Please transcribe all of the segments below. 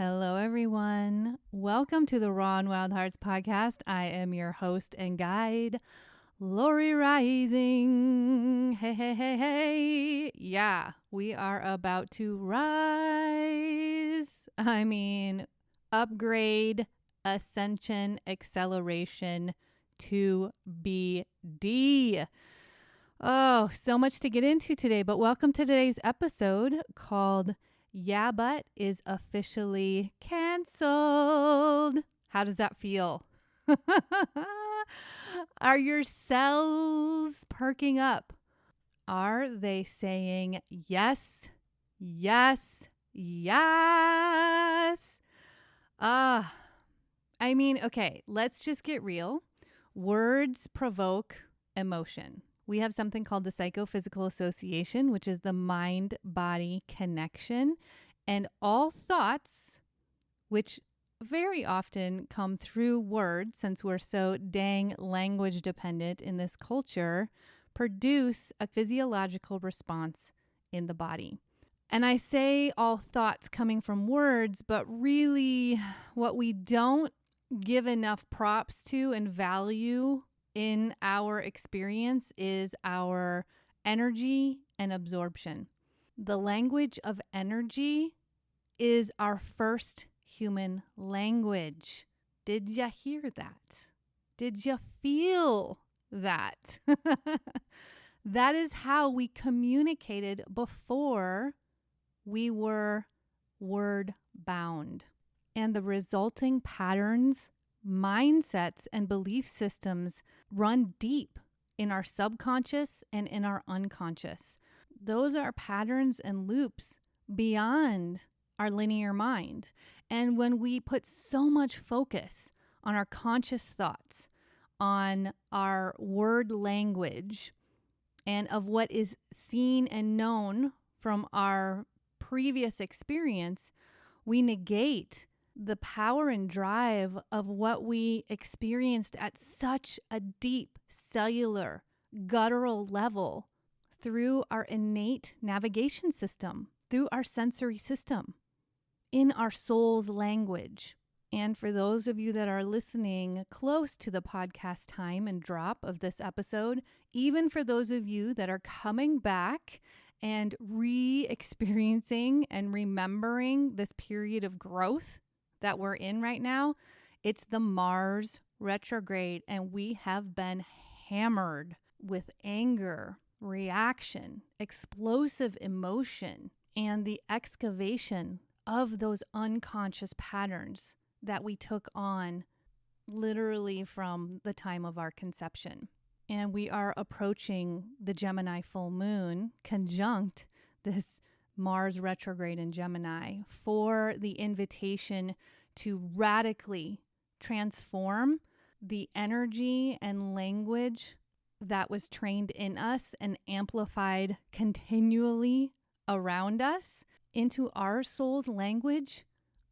Hello, everyone. Welcome to the Raw and Wild Hearts podcast. I am your host and guide, Lori Reising. Hey, hey, hey, hey. Yeah, we are about to rise. Upgrade, ascension, acceleration to BD. Oh, so much to get into today, but welcome to today's episode called Yeah, But is officially canceled. How does that feel? Are your cells perking up? Are they saying yes, yes, yes? Okay, let's just get real. Words provoke emotion. We have something called the psychophysical association, which is the mind-body connection. And all thoughts, which very often come through words, since we're so dang language dependent in this culture, produce a physiological response in the body. And I say all thoughts coming from words, but really what we don't give enough props to and value in our experience is our energy and absorption. The language of energy is our first human language. Did you hear that? Did you feel that? That is how we communicated before we were word bound. And the resulting patterns, mindsets, and belief systems run deep in our subconscious and in our unconscious. Those are patterns and loops beyond our linear mind. And when we put so much focus on our conscious thoughts, on our word language, and of what is seen and known from our previous experience, we negate the power and drive of what we experienced at such a deep cellular, guttural level through our innate navigation system, through our sensory system, in our soul's language. And for those of you that are listening close to the podcast time and drop of this episode, even for those of you that are coming back and re-experiencing and remembering this period of growth that we're in right now, it's the Mars retrograde, and we have been hammered with anger, reaction, explosive emotion, and the excavation of those unconscious patterns that we took on literally from the time of our conception. And we are approaching the Gemini full moon conjunct this Mars retrograde in Gemini for the invitation to radically transform the energy and language that was trained in us and amplified continually around us into our soul's language,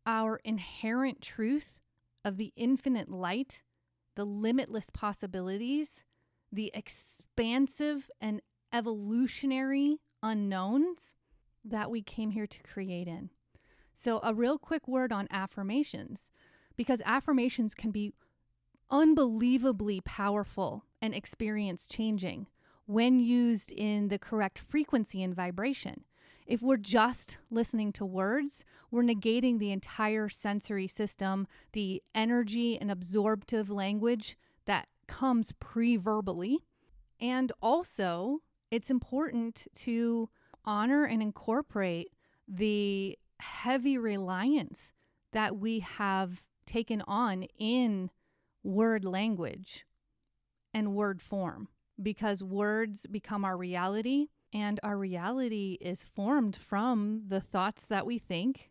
our inherent truth of the infinite light, the limitless possibilities, the expansive and evolutionary unknowns that we came here to create in. So a real quick word on affirmations, because affirmations can be unbelievably powerful and experience changing when used in the correct frequency and vibration. If we're just listening to words, we're negating the entire sensory system, the energy and absorptive language that comes pre-verbally. And also, it's important to honor and incorporate the heavy reliance that we have taken on in word language and word form, because words become our reality, and our reality is formed from the thoughts that we think,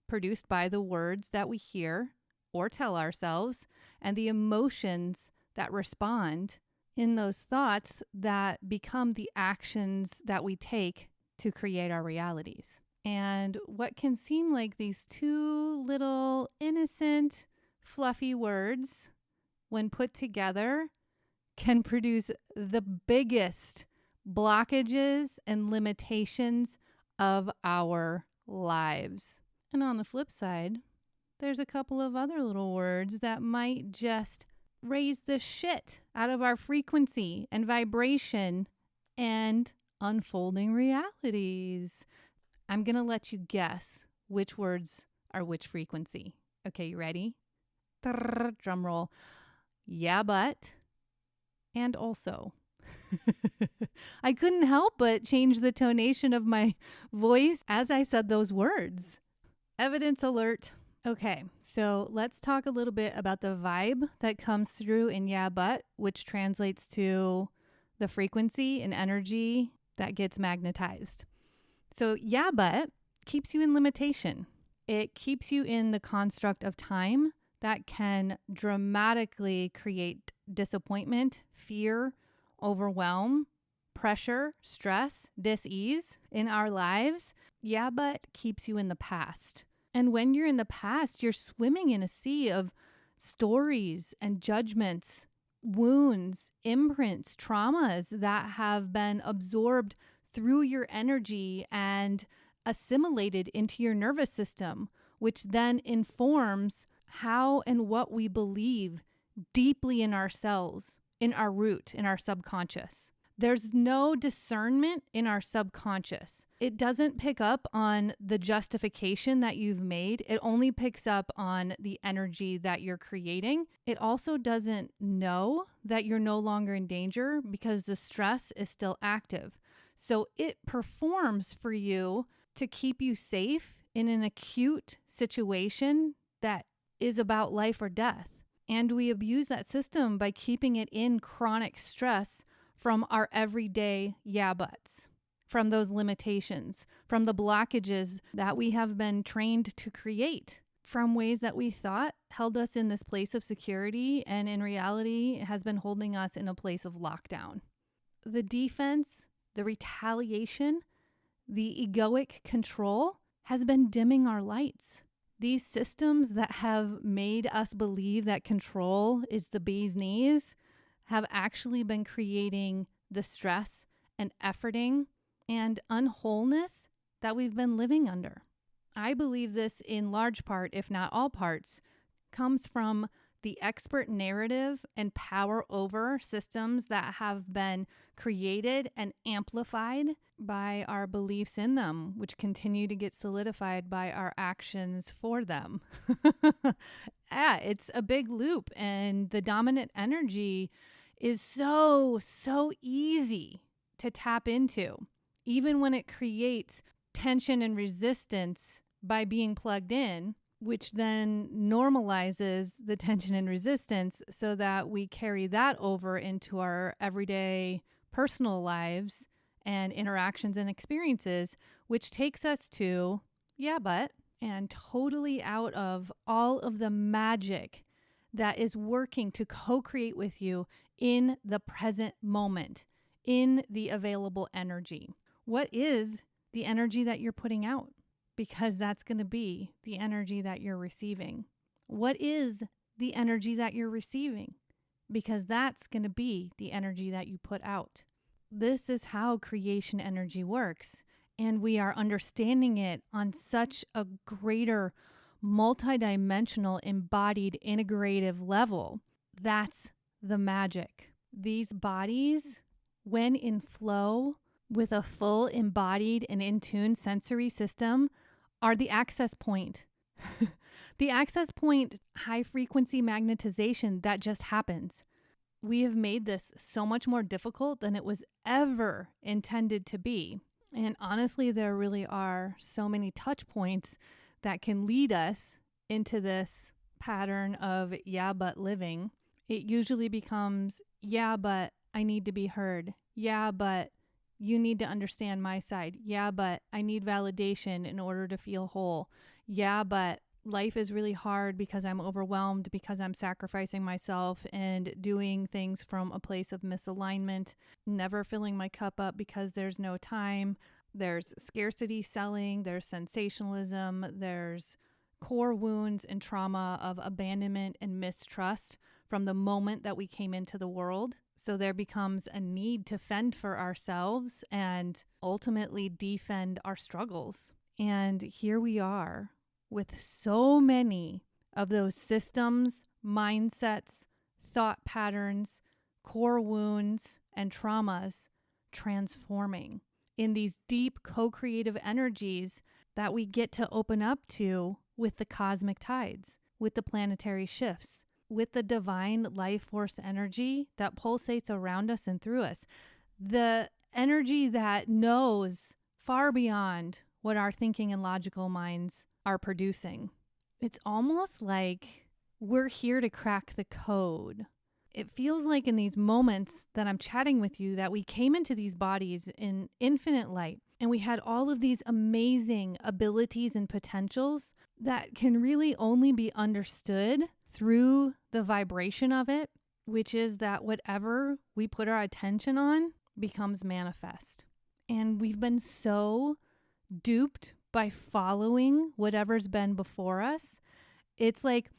produced by the words that we hear or tell ourselves, and the emotions that respond in those thoughts that become the actions that we take to create our realities. And what can seem like these two little innocent, fluffy words, when put together, can produce the biggest blockages and limitations of our lives. And on the flip side, there's a couple of other little words that might just raise the shit out of our frequency and vibration and unfolding realities. I'm going to let you guess which words are which frequency. Okay, you ready? Drum roll. Yeah, but. And also. I couldn't help but change the tonation of my voice as I said those words. Evidence alert. Okay, so let's talk a little bit about the vibe that comes through in yeah, but, which translates to the frequency and energy that gets magnetized. So yeah, but keeps you in limitation. It keeps you in the construct of time that can dramatically create disappointment, fear, overwhelm, pressure, stress, dis-ease in our lives. Yeah, but keeps you in the past. And when you're in the past, you're swimming in a sea of stories and judgments, wounds, imprints, traumas that have been absorbed through your energy and assimilated into your nervous system, which then informs how and what we believe deeply in ourselves, in our root, in our subconscious. There's no discernment in our subconscious. It doesn't pick up on the justification that you've made. It only picks up on the energy that you're creating. It also doesn't know that you're no longer in danger because the stress is still active. So it performs for you to keep you safe in an acute situation that is about life or death. And we abuse that system by keeping it in chronic stress from our everyday yeah buts, from those limitations, from the blockages that we have been trained to create, from ways that we thought held us in this place of security, and in reality has been holding us in a place of lockdown. The defense, the retaliation, the egoic control has been dimming our lights. These systems that have made us believe that control is the bee's knees have actually been creating the stress and efforting and unwholeness that we've been living under. I believe this in large part, if not all parts, comes from the expert narrative and power over systems that have been created and amplified by our beliefs in them, which continue to get solidified by our actions for them. Yeah, it's a big loop, and the dominant energy is so easy to tap into, even when it creates tension and resistance by being plugged in, which then normalizes the tension and resistance so that we carry that over into our everyday personal lives and interactions and experiences, which takes us to, yeah, but, and totally out of all of the magic that is working to co-create with you in the present moment, in the available energy. What is the energy that you're putting out? Because that's going to be the energy that you're receiving. What is the energy that you're receiving? Because that's going to be the energy that you put out. This is how creation energy works. And we are understanding it on such a greater, multidimensional, embodied, integrative level. That's the magic. These bodies, when in flow with a full embodied and in tune sensory system, are the access point. The access point high frequency magnetization that just happens. We have made this so much more difficult than it was ever intended to be. And honestly, there really are so many touch points that can lead us into this pattern of yeah, but living. It usually becomes, yeah, but I need to be heard. Yeah, but you need to understand my side. Yeah, but I need validation in order to feel whole. Yeah, but life is really hard because I'm overwhelmed, because I'm sacrificing myself and doing things from a place of misalignment, never filling my cup up because there's no time. There's scarcity selling, there's sensationalism, there's core wounds and trauma of abandonment and mistrust from the moment that we came into the world. So there becomes a need to fend for ourselves and ultimately defend our struggles. And here we are with so many of those systems, mindsets, thought patterns, core wounds, and traumas transforming in these deep co-creative energies that we get to open up to with the cosmic tides, with the planetary shifts, with the divine life force energy that pulsates around us and through us. The energy that knows far beyond what our thinking and logical minds are producing. It's almost like we're here to crack the code. It feels like in these moments that I'm chatting with you that we came into these bodies in infinite light and we had all of these amazing abilities and potentials that can really only be understood through the vibration of it, which is that whatever we put our attention on becomes manifest. And we've been so duped by following whatever's been before us. It's like,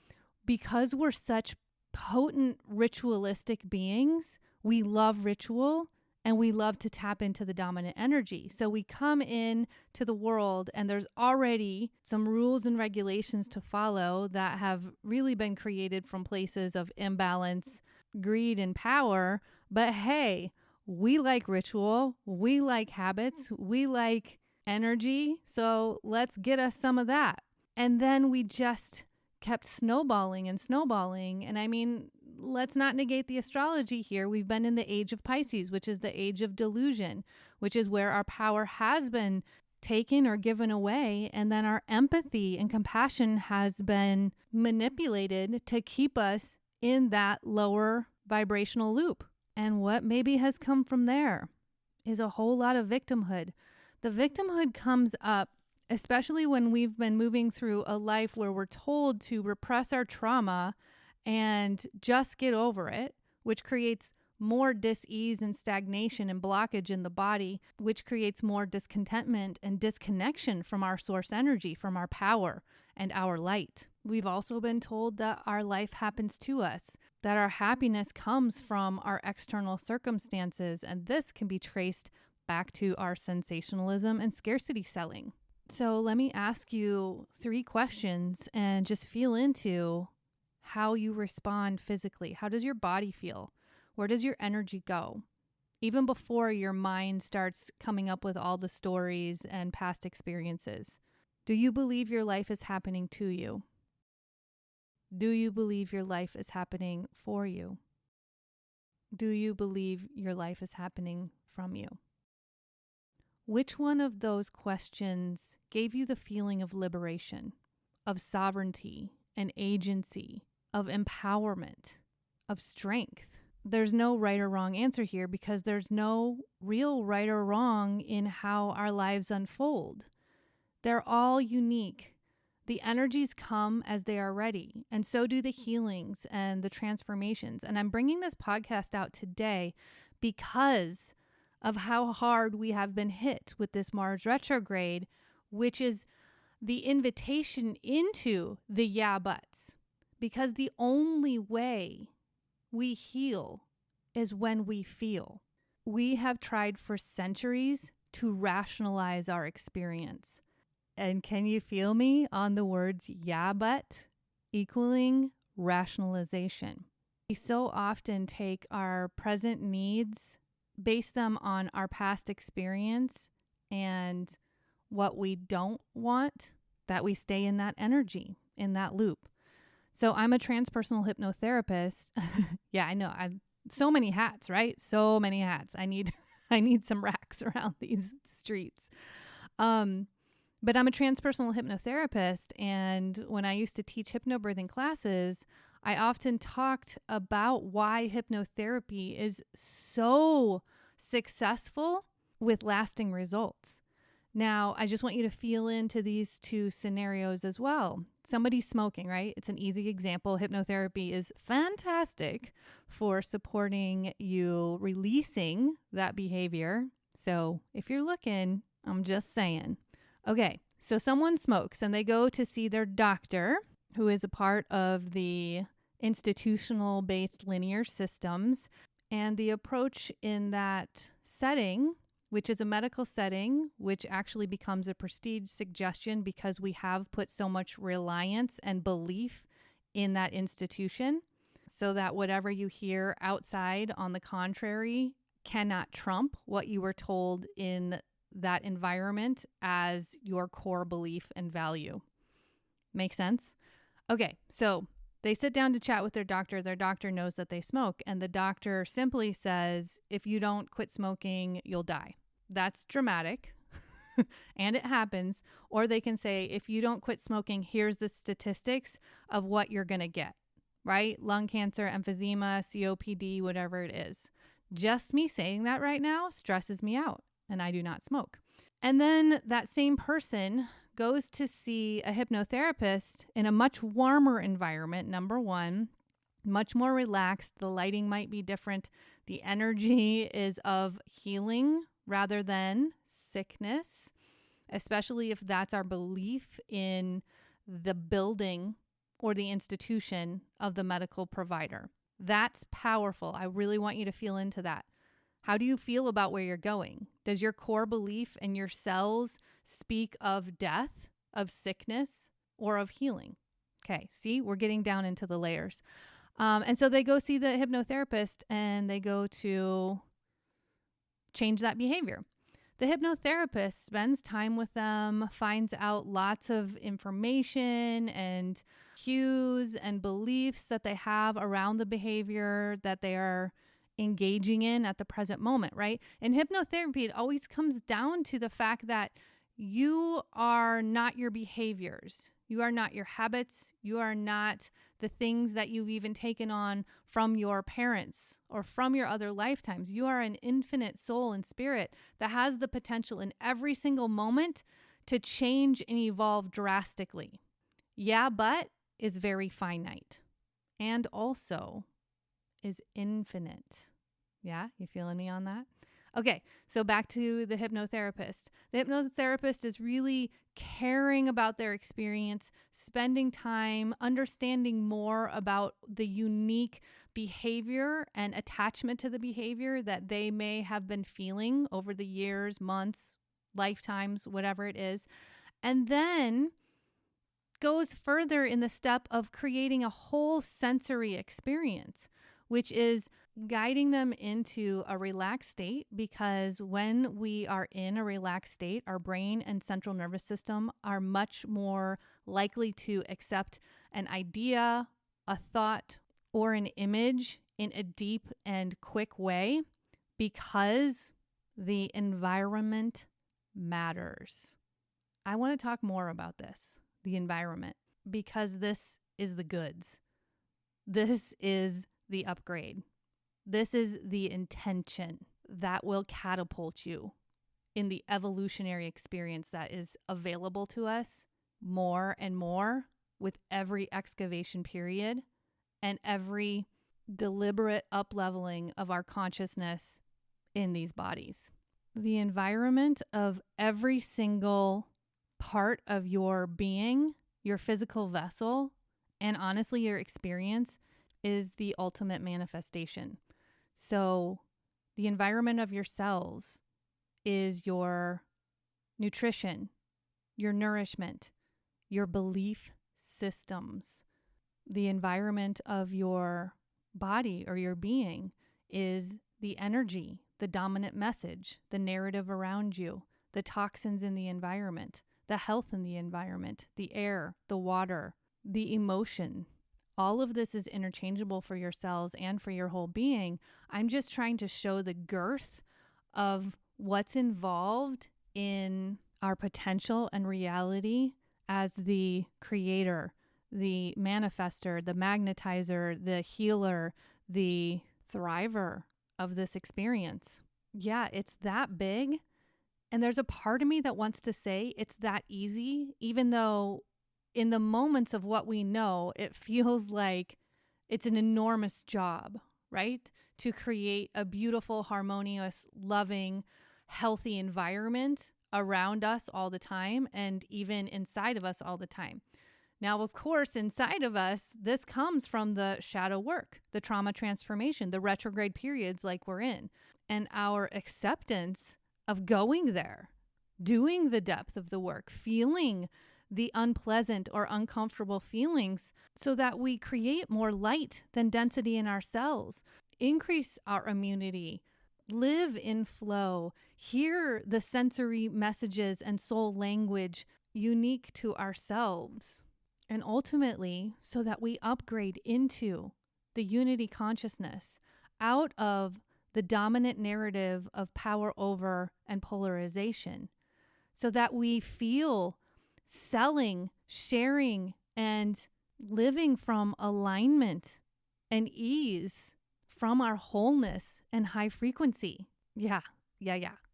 because we're such potent ritualistic beings, we love ritual and we love to tap into the dominant energy. So we come in to the world and there's already some rules and regulations to follow that have really been created from places of imbalance, greed, and power. But hey, we like ritual, we like habits, we like energy. So let's get us some of that. And then we just kept snowballing and snowballing. And I mean, let's not negate the astrology here. We've been in the age of Pisces, which is the age of delusion, which is where our power has been taken or given away. And then our empathy and compassion has been manipulated to keep us in that lower vibrational loop. And what maybe has come from there is a whole lot of victimhood. The victimhood comes up especially when we've been moving through a life where we're told to repress our trauma and just get over it, which creates more dis-ease and stagnation and blockage in the body, which creates more discontentment and disconnection from our source energy, from our power and our light. We've also been told that our life happens to us, that our happiness comes from our external circumstances, and this can be traced back to our sensationalism and scarcity selling. So let me ask you 3 questions and just feel into how you respond physically. How does your body feel? Where does your energy go? Even before your mind starts coming up with all the stories and past experiences. Do you believe your life is happening to you? Do you believe your life is happening for you? Do you believe your life is happening from you? Which one of those questions gave you the feeling of liberation, of sovereignty and agency, of empowerment, of strength? There's no right or wrong answer here because there's no real right or wrong in how our lives unfold. They're all unique. The energies come as they are ready, and so do the healings and the transformations. And I'm bringing this podcast out today because of how hard we have been hit with this Mars retrograde, which is the invitation into the yeah buts. Because the only way we heal is when we feel. We have tried for centuries to rationalize our experience. And can you feel me on the words yeah but equaling rationalization? We so often take our present needs, base them on our past experience and what we don't want, that we stay in that energy, in that loop. So I'm a transpersonal hypnotherapist. Yeah, I know. I've so many hats, right? So many hats. I need some racks around these streets. But I'm a transpersonal hypnotherapist. And when I used to teach hypnobirthing classes, I often talked about why hypnotherapy is so successful with lasting results. Now, I just want you to feel into these 2 scenarios as well. Somebody's smoking, right? It's an easy example. Hypnotherapy is fantastic for supporting you releasing that behavior. So if you're looking, I'm just saying. Okay, so someone smokes and they go to see their doctor, who is a part of the institutional-based linear systems. And the approach in that setting which is a medical setting, which actually becomes a prestige suggestion because we have put so much reliance and belief in that institution, so that whatever you hear outside, on the contrary, cannot trump what you were told in that environment as your core belief and value. Make sense? Okay, so they sit down to chat with their doctor. Their doctor knows that they smoke, and the doctor simply says, if you don't quit smoking, you'll die. That's dramatic, and it happens. Or they can say, if you don't quit smoking, here's the statistics of what you're going to get, right? Lung cancer, emphysema, COPD, whatever it is. Just me saying that right now stresses me out, and I do not smoke. And then that same person goes to see a hypnotherapist in a much warmer environment, number one, much more relaxed. The lighting might be different. The energy is of healing rather than sickness, especially if that's our belief in the building or the institution of the medical provider. That's powerful. I really want you to feel into that. How do you feel about where you're going? Does your core belief and your cells speak of death, of sickness, or of healing? Okay, see, we're getting down into the layers. And so they go see the hypnotherapist and they go to change that behavior. The hypnotherapist spends time with them, finds out lots of information and cues and beliefs that they have around the behavior that they are engaging in at the present moment, right? In hypnotherapy, it always comes down to the fact that you are not your behaviors. You are not your habits. You are not the things that you've even taken on from your parents or from your other lifetimes. You are an infinite soul and spirit that has the potential in every single moment to change and evolve drastically. Yeah, but is very finite and also is infinite. Yeah, you feeling me on that? Okay, so back to the hypnotherapist. The hypnotherapist is really caring about their experience, spending time, understanding more about the unique behavior and attachment to the behavior that they may have been feeling over the years, months, lifetimes, whatever it is. And then goes further in the step of creating a whole sensory experience, which is guiding them into a relaxed state, because when we are in a relaxed state, our brain and central nervous system are much more likely to accept an idea, a thought, or an image in a deep and quick way, because the environment matters. I want to talk more about this, the environment, because this is the goods. This is the upgrade. This is the intention that will catapult you in the evolutionary experience that is available to us more and more with every excavation period and every deliberate up-leveling of our consciousness in these bodies. The environment of every single part of your being, your physical vessel, and honestly, your experience is the ultimate manifestation. So the environment of your cells is your nutrition, your nourishment, your belief systems. The environment of your body or your being is the energy, the dominant message, the narrative around you, the toxins in the environment, the health in the environment, the air, the water, the emotion. All of this is interchangeable for your cells and for your whole being. I'm just trying to show the girth of what's involved in our potential and reality as the creator, the manifester, the magnetizer, the healer, the thriver of this experience. Yeah, it's that big. And there's a part of me that wants to say it's that easy, even though in the moments of what we know, it feels like it's an enormous job, right? To create a beautiful, harmonious, loving, healthy environment around us all the time and even inside of us all the time. Now, of course, inside of us, this comes from the shadow work, the trauma transformation, the retrograde periods like we're in, and our acceptance of going there, doing the depth of the work, feeling the unpleasant or uncomfortable feelings so that we create more light than density in our cells, increase our immunity, live in flow, hear the sensory messages and soul language unique to ourselves, and ultimately so that we upgrade into the unity consciousness out of the dominant narrative of power over and polarization, so that we feel selling, sharing, and living from alignment and ease from our wholeness and high frequency. Yeah.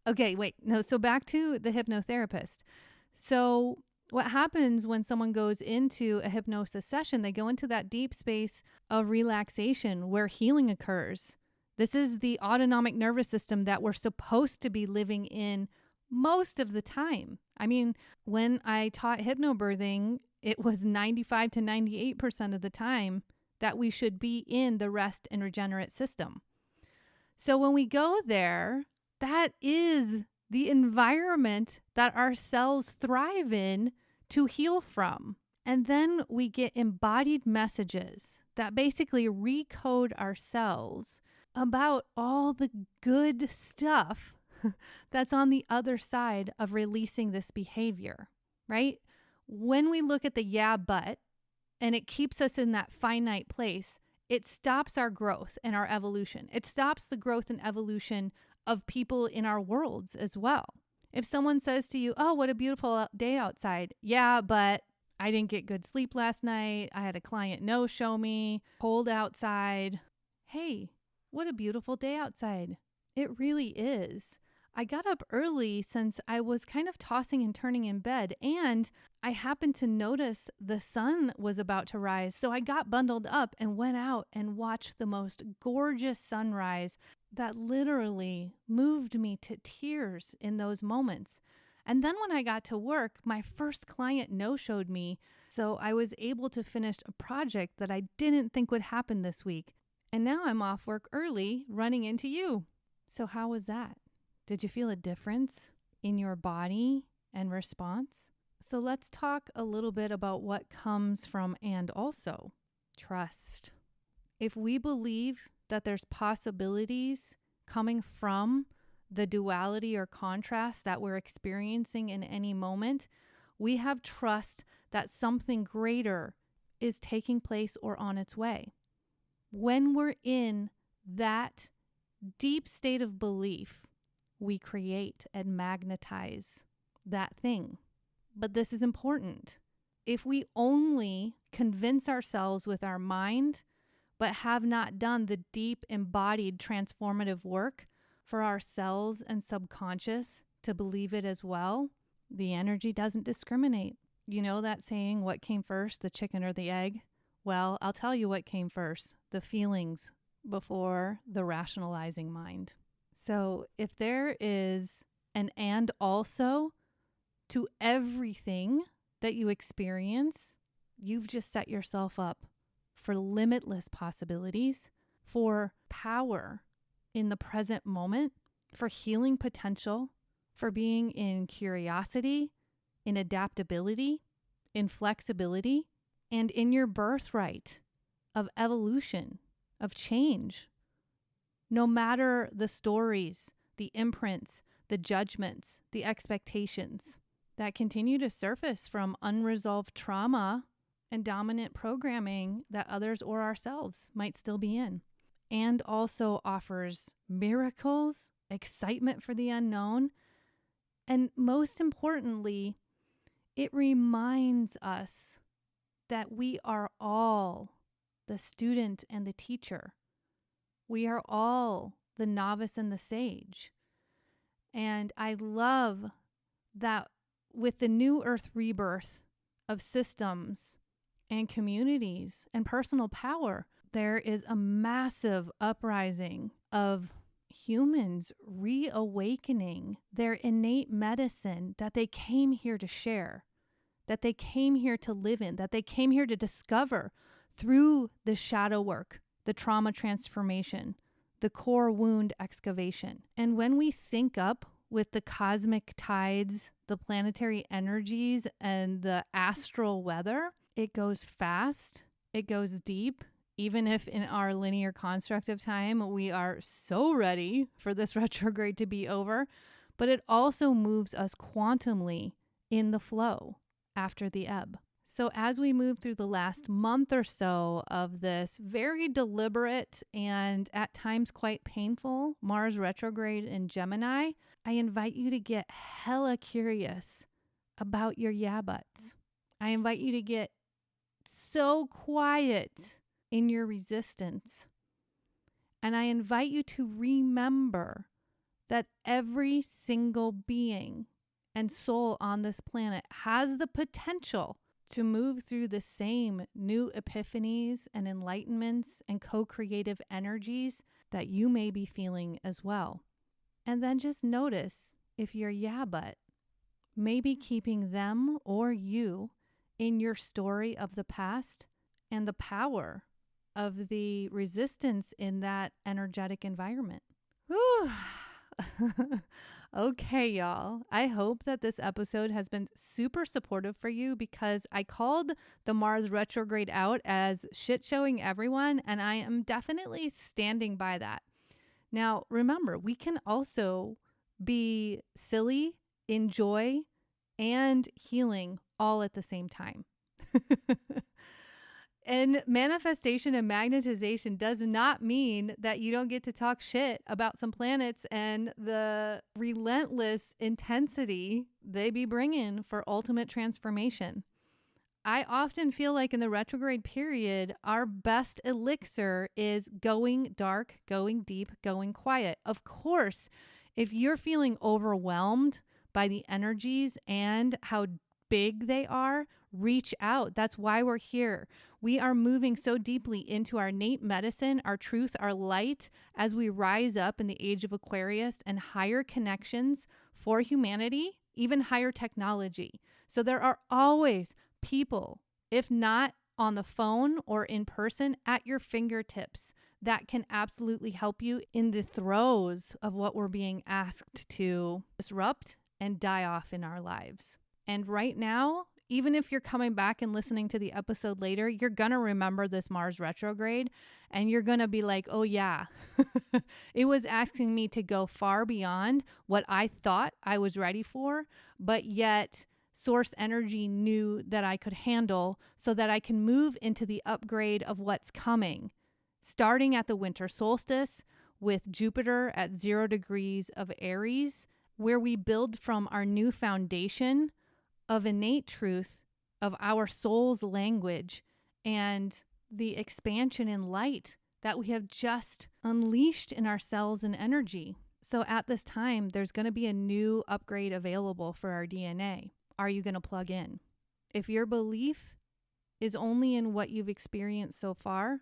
Okay, wait. No, so back to the hypnotherapist. So what happens when someone goes into a hypnosis session, they go into that deep space of relaxation where healing occurs. This is the autonomic nervous system that we're supposed to be living in most of the time. I mean, when I taught hypnobirthing, it was 95 to 98% of the time that we should be in the rest and regenerate system. So when we go there, that is the environment that our cells thrive in to heal from. And then we get embodied messages that basically recode our cells about all the good stuff that's on the other side of releasing this behavior, right? When we look at the yeah, but, and it keeps us in that finite place, it stops our growth and our evolution. It stops the growth and evolution of people in our worlds as well. If someone says to you, oh, what a beautiful day outside. Yeah, but I didn't get good sleep last night. I had a client no-show me, cold outside. Hey, what a beautiful day outside. It really is. I got up early since I was kind of tossing and turning in bed, and I happened to notice the sun was about to rise. So I got bundled up and went out and watched the most gorgeous sunrise that literally moved me to tears in those moments. And then when I got to work, my first client no-showed me. So I was able to finish a project that I didn't think would happen this week. And now I'm off work early, running into you. So how was that? Did you feel a difference in your body and response? So let's talk a little bit about what comes from and also trust. If we believe that there's possibilities coming from the duality or contrast that we're experiencing in any moment, we have trust that something greater is taking place or on its way. When we're in that deep state of belief, we create and magnetize that thing. But this is important. If we only convince ourselves with our mind, but have not done the deep embodied transformative work for our cells and subconscious to believe it as well, the energy doesn't discriminate. You know that saying, what came first, the chicken or the egg? Well, I'll tell you what came first, the feelings before the rationalizing mind. So if there is an and also to everything that you experience, you've just set yourself up for limitless possibilities, for power in the present moment, for healing potential, for being in curiosity, in adaptability, in flexibility, and in your birthright of evolution, of change. No matter the stories, the imprints, the judgments, the expectations that continue to surface from unresolved trauma and dominant programming that others or ourselves might still be in. And also offers miracles, excitement for the unknown, and most importantly, it reminds us that we are all the student and the teacher. We are all the novice and the sage. And I love that with the new earth rebirth of systems and communities and personal power, there is a massive uprising of humans reawakening their innate medicine that they came here to share, that they came here to live in, that they came here to discover through the shadow work, the trauma transformation, the core wound excavation. And when we sync up with the cosmic tides, the planetary energies, and the astral weather. It goes fast, it goes deep. Even if in our linear construct of time, we are so ready for this retrograde to be over, but it also moves us quantumly in the flow after the ebb. So as we move through the last month or so of this very deliberate and at times quite painful Mars retrograde in Gemini, I invite you to get hella curious about your yeah buts. I invite you to get so quiet in your resistance. And I invite you to remember that every single being and soul on this planet has the potential to move through the same new epiphanies and enlightenments and co-creative energies that you may be feeling as well. And then just notice if your yeah but may be keeping them or you in your story of the past and the power of the resistance in that energetic environment. Whew. Okay, y'all. I hope that this episode has been super supportive for you because I called the Mars retrograde out as shit showing everyone, and I am definitely standing by that. Now, remember, we can also be silly, enjoy, and healing all at the same time. And manifestation and magnetization does not mean that you don't get to talk shit about some planets and the relentless intensity they be bringing for ultimate transformation. I often feel like in the retrograde period, our best elixir is going dark, going deep, going quiet. Of course, if you're feeling overwhelmed by the energies and how big they are, reach out. That's why we're here. We are moving so deeply into our innate medicine, our truth, our light, as we rise up in the age of Aquarius and higher connections for humanity, even higher technology. So there are always people, if not on the phone or in person, at your fingertips that can absolutely help you in the throes of what we're being asked to disrupt and die off in our lives. And right now, even if you're coming back and listening to the episode later, you're going to remember this Mars retrograde and you're going to be like, oh yeah, it was asking me to go far beyond what I thought I was ready for, but yet source energy knew that I could handle so that I can move into the upgrade of what's coming, starting at the winter solstice with Jupiter at 0 degrees of Aries, where we build from our new foundation of innate truth of our soul's language and the expansion in light that we have just unleashed in our cells and energy. So at this time, there's going to be a new upgrade available for our DNA. Are you going to plug in? If your belief is only in what you've experienced so far,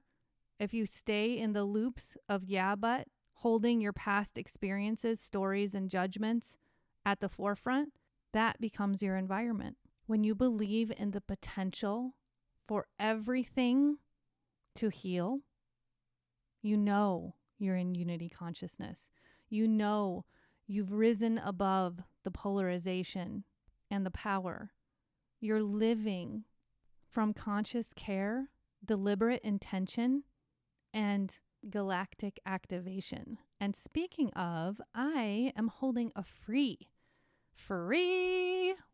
if you stay in the loops of yeah, but holding your past experiences, stories, and judgments at the forefront, that becomes your environment. When you believe in the potential for everything to heal, you know you're in unity consciousness. You know you've risen above the polarization and the power. You're living from conscious care, deliberate intention, and galactic activation. And speaking of, I am holding a free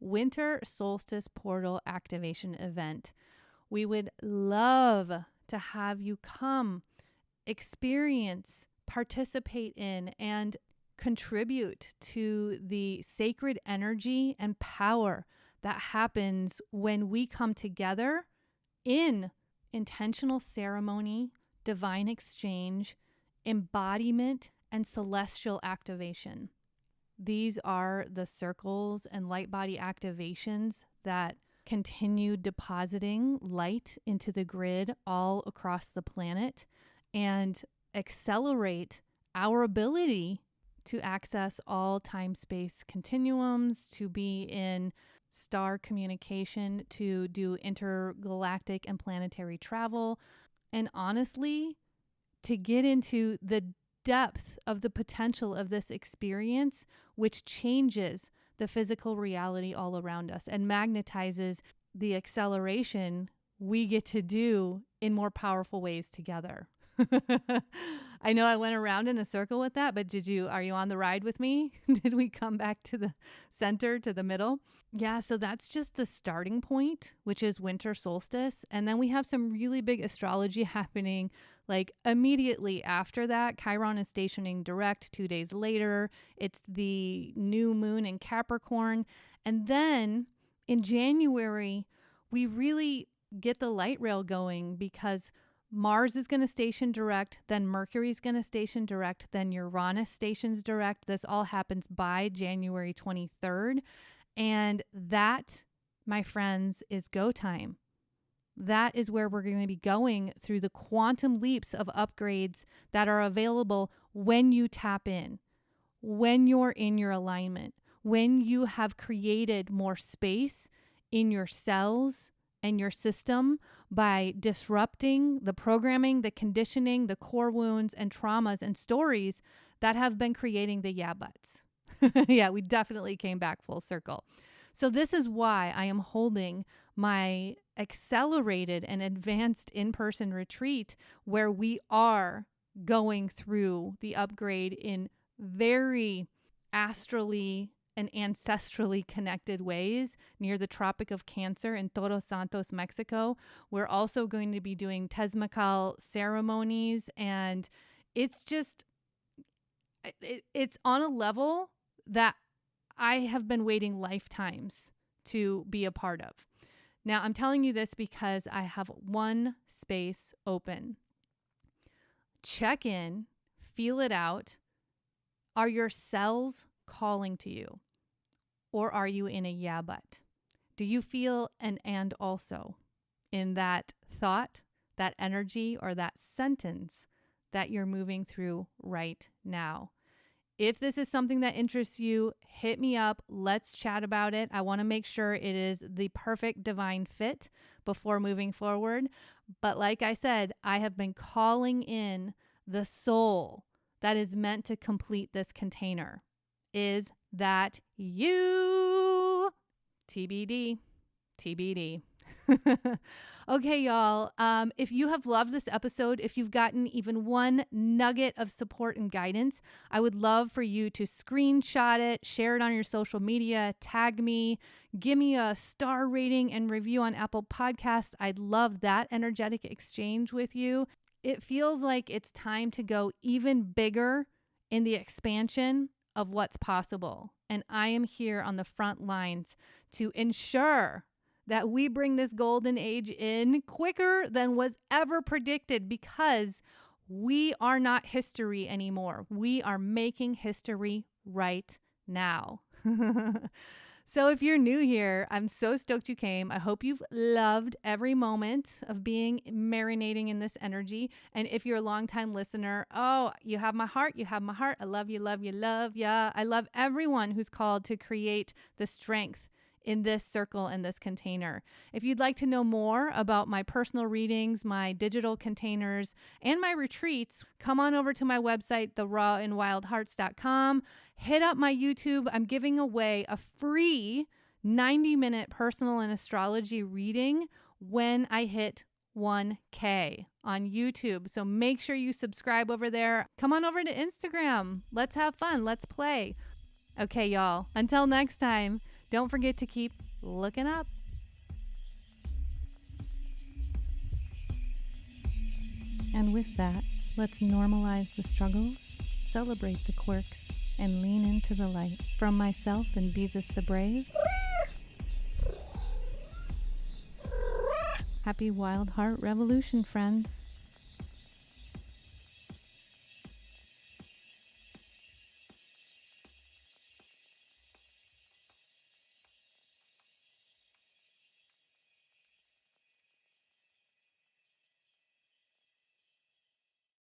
winter solstice portal activation event. We would love to have you come, experience, participate in, and contribute to the sacred energy and power that happens when we come together in intentional ceremony, divine exchange, embodiment, and celestial activation. These are the circles and light body activations that continue depositing light into the grid all across the planet and accelerate our ability to access all time-space continuums, to be in star communication, to do intergalactic and planetary travel, and honestly, to get into the depth of the potential of this experience, which changes the physical reality all around us and magnetizes the acceleration we get to do in more powerful ways together. I know I went around in a circle with that, but are you on the ride with me? Did we come back to the center, to the middle? Yeah, so that's just the starting point, which is winter solstice. And then we have some really big astrology happening like immediately after that. Chiron is stationing direct 2 days later. It's the new moon in Capricorn. And then in January, we really get the light rail going because Mars is going to station direct, then Mercury is going to station direct, then Uranus stations direct. This all happens by January 23rd. And that, my friends, is go time. That is where we're going to be going through the quantum leaps of upgrades that are available when you tap in, when you're in your alignment, when you have created more space in your cells and your system by disrupting the programming, the conditioning, the core wounds and traumas and stories that have been creating the yeah buts. Yeah, we definitely came back full circle. So this is why I am holding my accelerated and advanced in-person retreat where we are going through the upgrade in very astrally and ancestrally connected ways near the Tropic of Cancer in Todos Santos, Mexico. We're also going to be doing Tetzalcoatl ceremonies, and it's just, it's on a level that I have been waiting lifetimes to be a part of. Now, I'm telling you this because I have one space open. Check in, feel it out. Are your cells calling to you? Or are you in a yeah, but? Do you feel an and also in that thought, that energy, or that sentence that you're moving through right now? If this is something that interests you, hit me up. Let's chat about it. I want to make sure it is the perfect divine fit before moving forward. But like I said, I have been calling in the soul that is meant to complete this container. Is that you? TBD. TBD. Okay, y'all. If you have loved this episode, if you've gotten even one nugget of support and guidance, I would love for you to screenshot it, share it on your social media, tag me, give me a star rating and review on Apple Podcasts. I'd love that energetic exchange with you. It feels like it's time to go even bigger in the expansion of what's possible. And I am here on the front lines to ensure that we bring this golden age in quicker than was ever predicted, because we are not history anymore. We are making history right now. So if you're new here, I'm so stoked you came. I hope you've loved every moment of being marinating in this energy. And if you're a longtime listener, oh, you have my heart. You have my heart. I love you, love you, love ya. I love everyone who's called to create the strength in this circle and this container. If you'd like to know more about my personal readings, my digital containers, and my retreats, come on over to my website, therawandwildhearts.com. Hit up my YouTube. I'm giving away a free 90-minute personal and astrology reading when I hit 1K on YouTube. So make sure you subscribe over there. Come on over to Instagram. Let's have fun. Let's play. Okay, y'all. Until next time, don't forget to keep looking up. And with that, let's normalize the struggles, celebrate the quirks, and lean into the light. From myself and Beezus the Brave, happy Wild Heart Revolution, friends.